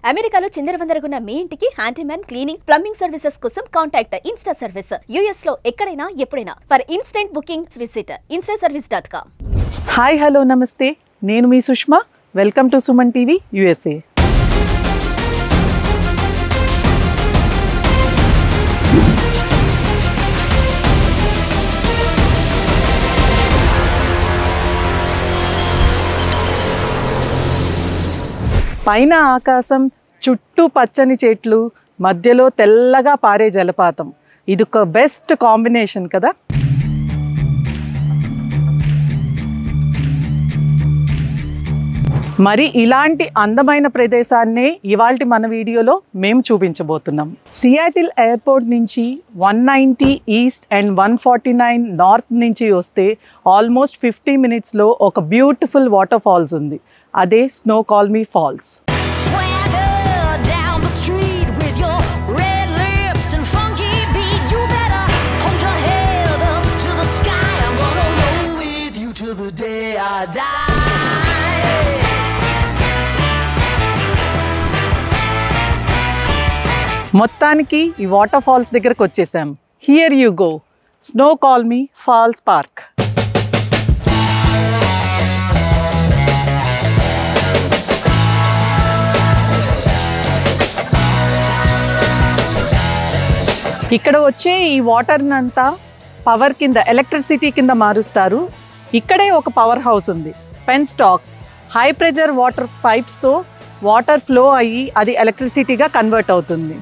అమెరికాలో చిందరవందరగున్న మీ ఇంటికి హ్యాండీమ్యాన్ క్లీనింగ్ ప్లంబింగ్ సర్వీసెస్ కోసం కాంటాక్ట్ ఇన్స్టా సర్వీస్. యుఎస్ లో ఎక్కడైనా ఎప్పుడైనా for instant bookings visit instaservice.com. Hi hello నమస్తే, నేను మీ Sushma. Welcome to Suman TV USA. పైన ఆకాశం, చుట్టూ పచ్చని చెట్లు, మధ్యలో తెల్లగా పారే జలపాతం. ఇది ఒక బెస్ట్ కాంబినేషన్ కదా. మరి ఇలాంటి అందమైన ప్రదేశాన్నే ఇవాల్టి మన వీడియోలో మేము చూపించబోతున్నాం. సియాటిల్ ఎయిర్పోర్ట్ నుంచి 190 ఈస్ట్ అండ్ 149 నార్త్ నుంచి వస్తే ఆల్మోస్ట్ 50 మినిట్స్లో ఒక బ్యూటిఫుల్ వాటర్ ఫాల్స్ ఉంది. అదే స్నోకాల్మీ ఫాల్స్. మొత్తానికి ఈ వాటర్ ఫాల్స్ దగ్గరకు వచ్చేసాం. Here you go, Snoqualmie Falls Park. ఇక్కడ వచ్చే ఈ వాటర్ని అంతా పవర్ కింద, ఎలక్ట్రిసిటీ కింద మారుస్తారు. ఇక్కడే ఒక పవర్ హౌస్ ఉంది, పెన్స్టాక్స్. హై ప్రెషర్ వాటర్ పైప్స్తో వాటర్ ఫ్లో అయ్యి అది ఎలక్ట్రిసిటీగా కన్వర్ట్ అవుతుంది.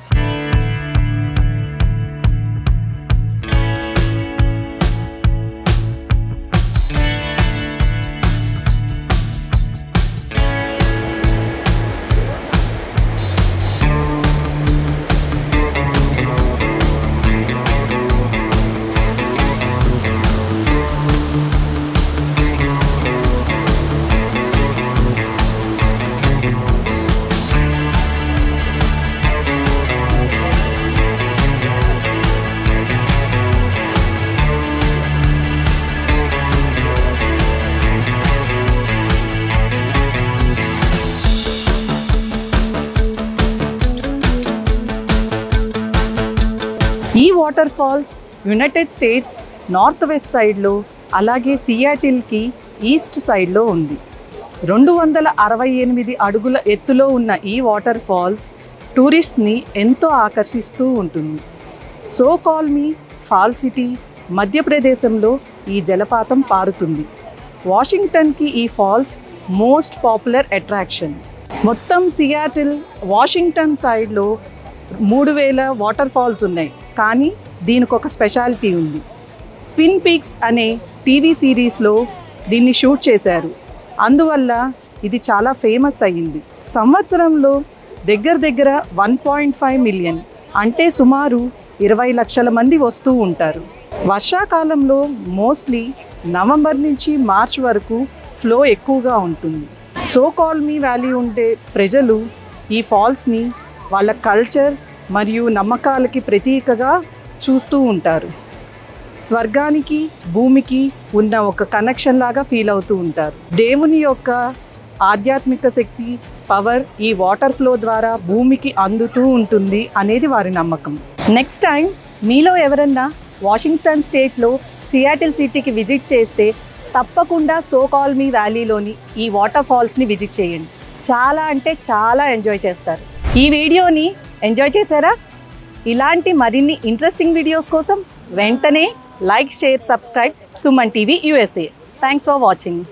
ఈ water falls United States north west సైడ్లో, అలాగే సియాటిల్కి ఈస్ట్ సైడ్లో ఉంది. 268 అడుగుల ఎత్తులో ఉన్న ఈ వాటర్ ఫాల్స్ టూరిస్ట్ని ఎంతో ఆకర్షిస్తూ ఉంటుంది. స్నోకాల్మీ ఫాల్ సిటీ మధ్యప్రదేశంలో ఈ జలపాతం పారుతుంది. వాషింగ్టన్కి ఈ ఫాల్స్ మోస్ట్ పాపులర్ అట్రాక్షన్. మొత్తం సియాటిల్, వాషింగ్టన్ సైడ్లో 3000 వాటర్ ఫాల్స్ ఉన్నాయి. కానీ దీనికి ఒక స్పెషాలిటీ ఉంది. ట్విన్ పీక్స్ అనే టీవీ సిరీస్లో దీన్ని షూట్ చేశారు. అందువల్ల ఇది చాలా ఫేమస్ అయ్యింది. సంవత్సరంలో దగ్గర 1.5 మిలియన్, అంటే సుమారు 20 లక్షల మంది వస్తూ ఉంటారు. వర్షాకాలంలో మోస్ట్లీ నవంబర్ నుంచి మార్చ్ వరకు ఫ్లో ఎక్కువగా ఉంటుంది. స్నోకాల్మీ వ్యాలీ ఉండే ప్రజలు ఈ ఫాల్స్ని వాళ్ళ కల్చర్ మరియు నమ్మకాలకి ప్రతీకగా చూస్తూ ఉంటారు. స్వర్గానికి భూమికి ఉన్న ఒక కనెక్షన్ లాగా ఫీల్ అవుతూ ఉంటారు. దేవుని యొక్క ఆధ్యాత్మిక శక్తి, పవర్ ఈ వాటర్ ఫ్లో ద్వారా భూమికి అందుతూ ఉంటుంది అనేది వారి నమ్మకం. నెక్స్ట్ టైం మీలో ఎవరన్నా వాషింగ్టన్ స్టేట్లో సియాటిల్ సిటీకి విజిట్ చేస్తే తప్పకుండా స్నోకాల్మీ వ్యాలీలోని ఈ వాటర్ ఫాల్స్ని విజిట్ చేయండి. చాలా అంటే చాలా ఎంజాయ్ చేస్తారు. ఈ వీడియోని ఎంజాయ్ చేశారా? ఇలాంటి మరిన్ని ఇంట్రెస్టింగ్ వీడియోస్ కోసం వెంటనే like, share, subscribe Suman TV USA. Thanks for watching.